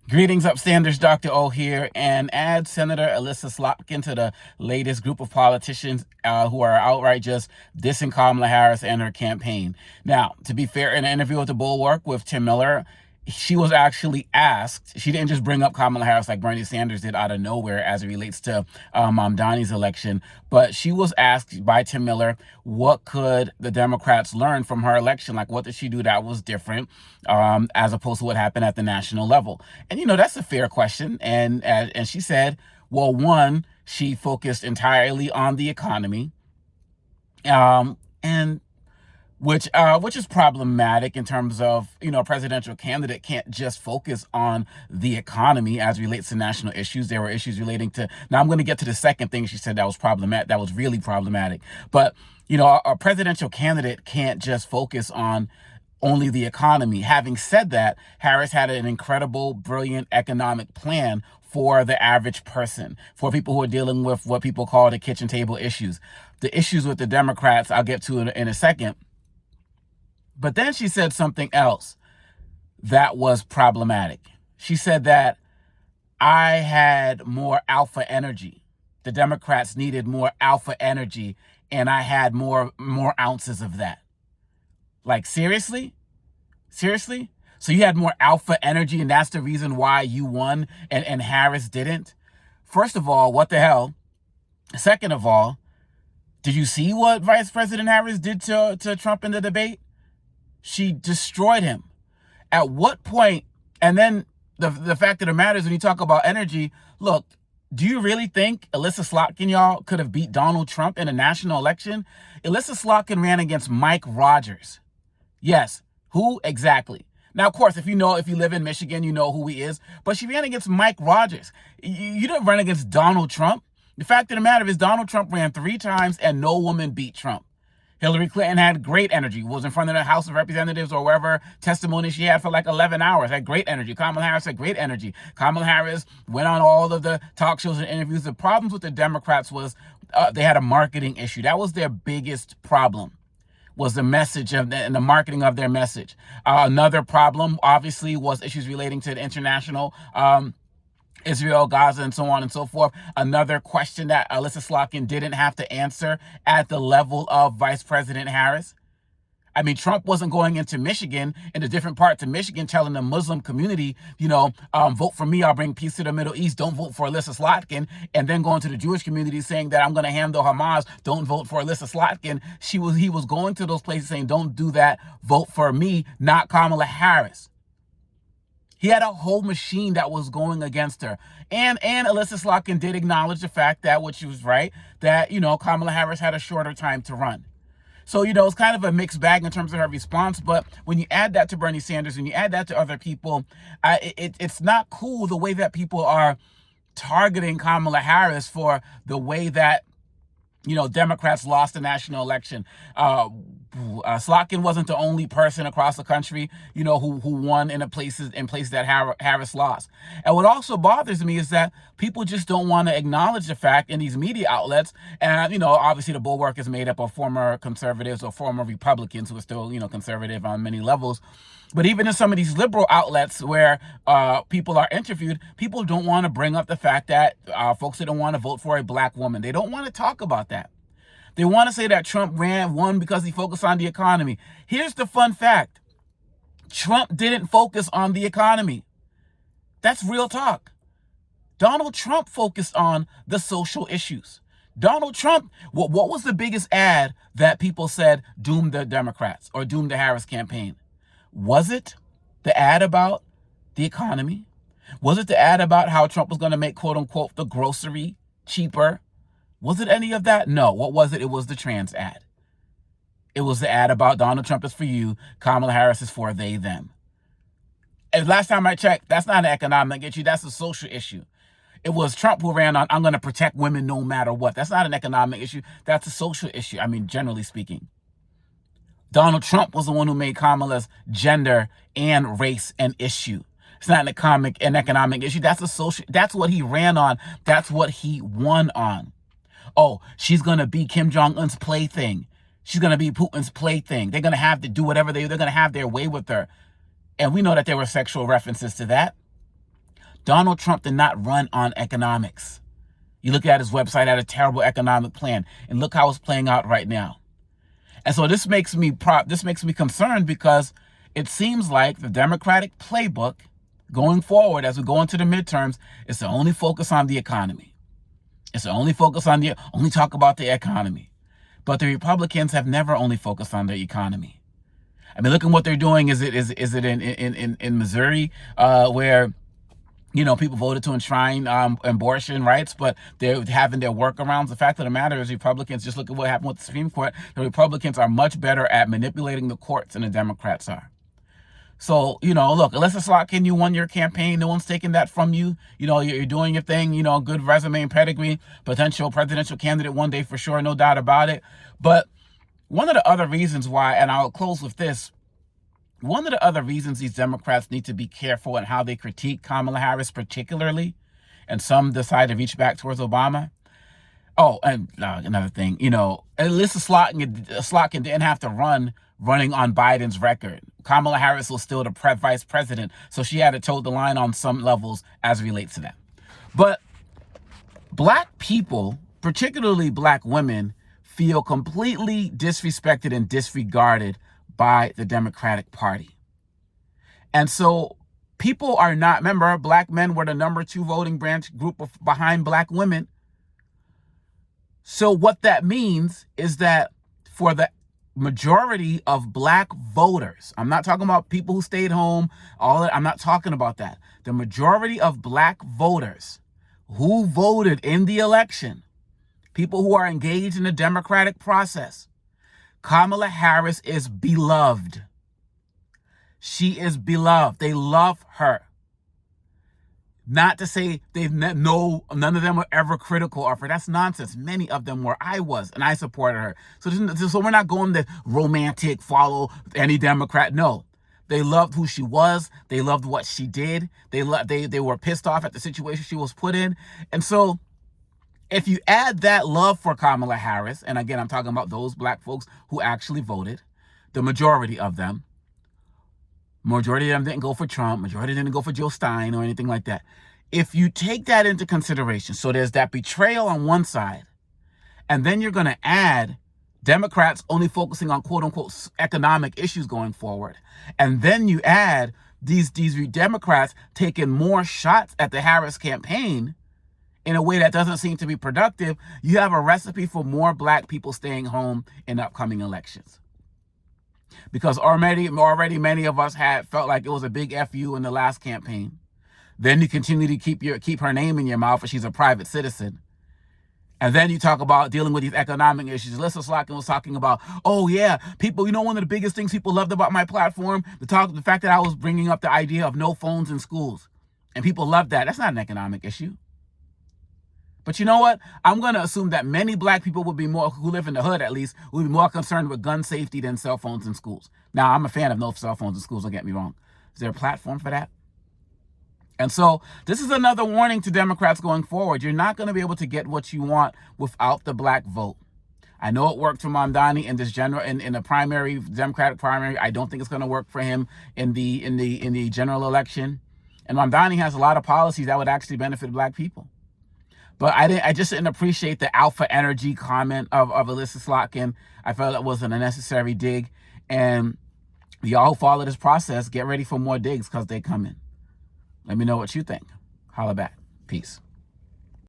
Greetings, Upstanders. Dr. O here, and add Senator Elissa Slotkin to the latest group of politicians who are outright just dissing Kamala Harris and her campaign. Now, to be fair, in an interview with the Bulwark with Tim Miller, she was actually asked, she didn't just bring up Kamala Harris like Bernie Sanders did out of nowhere as it relates to Donnie's election, but she was asked by Tim Miller, what could the Democrats learn from her election? Like, what did she do that was different as opposed to what happened at the national level? And, that's a fair question. And she said, well, one, she focused entirely on the economy. And which is problematic in terms of, a presidential candidate can't just focus on the economy as relates to national issues. There were issues relating to, now I'm going to get to the second thing she said that was problematic, that was really problematic. But, a presidential candidate can't just focus on only the economy. Having said that, Harris had an incredible, brilliant economic plan for the average person, for people who are dealing with what people call the kitchen table issues. The issues with the Democrats, I'll get to in a second. But then she said something else that was problematic. She said that I had more alpha energy. The Democrats needed more alpha energy, and I had more ounces of that. Like, seriously? Seriously? So you had more alpha energy, and that's the reason why you won and Harris didn't? First of all, what the hell? Second of all, did you see what Vice President Harris did to Trump in the debate? She destroyed him. At what point, and then the fact of the matter is when you talk about energy, look, do you really think Elissa Slotkin, y'all, could have beat Donald Trump in a national election? Elissa Slotkin ran against Mike Rogers. Yes, who exactly? Now, of course, if you live in Michigan, you know who he is, but she ran against Mike Rogers. You didn't run against Donald Trump. The fact of the matter is Donald Trump ran 3 times and no woman beat Trump. Hillary Clinton had great energy, was in front of the House of Representatives or wherever testimony she had for like 11 hours, had great energy. Kamala Harris had great energy. Kamala Harris went on all of the talk shows and interviews. The problems with the Democrats was they had a marketing issue. That was their biggest problem, was the message and the marketing of their message. Another problem, obviously, was issues relating to the international Israel, Gaza, and so on and so forth. Another question that Elissa Slotkin didn't have to answer at the level of Vice President Harris. I mean, Trump wasn't going into Michigan, into different parts of Michigan, telling the Muslim community, vote for me, I'll bring peace to the Middle East, don't vote for Elissa Slotkin, and then going to the Jewish community saying that I'm going to handle Hamas, don't vote for Elissa Slotkin. He was going to those places saying, don't do that, vote for me, not Kamala Harris. He had a whole machine that was going against her. And Elissa Slotkin did acknowledge the fact that, which she was right, that, Kamala Harris had a shorter time to run. So, it's kind of a mixed bag in terms of her response. But when you add that to Bernie Sanders, when you add that to other people, it's not cool the way that people are targeting Kamala Harris for the way that, Democrats lost the national election. Slotkin wasn't the only person across the country, who won in places that Harris lost. And what also bothers me is that people just don't want to acknowledge the fact in these media outlets. And, obviously the Bulwark is made up of former conservatives or former Republicans who are still, conservative on many levels. But even in some of these liberal outlets where people are interviewed, people don't want to bring up the fact that folks didn't want to vote for a black woman. They don't want to talk about that. They want to say that Trump won because he focused on the economy. Here's the fun fact. Trump didn't focus on the economy. That's real talk. Donald Trump focused on the social issues. Donald Trump, what was the biggest ad that people said doomed the Democrats or doomed the Harris campaign? Was it the ad about the economy? Was it the ad about how Trump was going to make, quote unquote, the grocery cheaper? Was it any of that? No. What was it? It was the trans ad. It was the ad about Donald Trump is for you, Kamala Harris is for they, them. And last time I checked, that's not an economic issue. That's a social issue. It was Trump who ran on, I'm going to protect women no matter what. That's not an economic issue. That's a social issue. I mean, generally speaking. Donald Trump was the one who made Kamala's gender and race an issue. It's not an economic issue. That's what he ran on. That's what he won on. Oh, she's going to be Kim Jong-un's plaything. She's going to be Putin's plaything. They're going to have to do whatever they're going to have their way with her. And we know that there were sexual references to that. Donald Trump did not run on economics. You look at his website, had a terrible economic plan, and look how it's playing out right now. And so this makes me concerned, because it seems like the Democratic playbook going forward as we go into the midterms is to only focus on the economy. It's to only focus on only talk about the economy. But the Republicans have never only focused on their economy. I mean, look at what they're doing. Is it in Missouri, where people voted to enshrine abortion rights, but they're having their workarounds. The fact of the matter is, Republicans, just look at what happened with the Supreme Court. The Republicans are much better at manipulating the courts than the Democrats are. So, look, Elissa Slotkin, you won your campaign. No one's taking that from you. You're doing your thing, good resume and pedigree, potential presidential candidate one day for sure, no doubt about it. But one of the other reasons why, and I'll close with this, one of the other reasons these Democrats need to be careful in how they critique Kamala Harris particularly, and some decide to reach back towards Obama. Oh, and another thing, Elissa Slotkin didn't have to running on Biden's record. Kamala Harris was still the vice president, so she had to toe the line on some levels as it relates to that. But black people, particularly black women, feel completely disrespected and disregarded by the Democratic Party. And so people are not, remember, black men were the number 2 voting branch group behind black women. So what that means is that for the majority of black voters, I'm not talking about people who stayed home, I'm not talking about that. The majority of black voters who voted in the election, people who are engaged in the democratic process, Kamala Harris is beloved. She is beloved. They love her. Not to say none of them were ever critical of her. That's nonsense. Many of them were. I was, and I supported her. So we're not going the romantic, follow any Democrat. No. They loved who she was. They loved what she did. They were pissed off at the situation she was put in. And so if you add that love for Kamala Harris, and again, I'm talking about those black folks who actually voted, the majority of them didn't go for Trump, majority didn't go for Joe Stein or anything like that. If you take that into consideration, so there's that betrayal on one side, and then you're going to add Democrats only focusing on quote unquote economic issues going forward, and then you add these Democrats taking more shots at the Harris campaign in a way that doesn't seem to be productive, you have a recipe for more black people staying home in upcoming elections. Because already many of us had felt like it was a big FU in the last campaign. Then you continue to keep her name in your mouth, and she's a private citizen. And then you talk about dealing with these economic issues. Elissa Slotkin was talking about, oh yeah, people, one of the biggest things people loved about my platform, the fact that I was bringing up the idea of no phones in schools. And people loved that. That's not an economic issue. But you know what? I'm going to assume that many black people would be more, who live in the hood at least, would be more concerned with gun safety than cell phones in schools. Now, I'm a fan of no cell phones in schools, don't get me wrong. Is there a platform for that? And so this is another warning to Democrats going forward. You're not going to be able to get what you want without the black vote. I know it worked for Mamdani in the primary, Democratic primary. I don't think it's going to work for him in the general election. And Mamdani has a lot of policies that would actually benefit black people. But I just didn't appreciate the alpha energy comment of Elissa Slotkin. I felt it was an unnecessary dig. And y'all who follow this process, get ready for more digs because they coming. Let me know what you think. Holla back. Peace.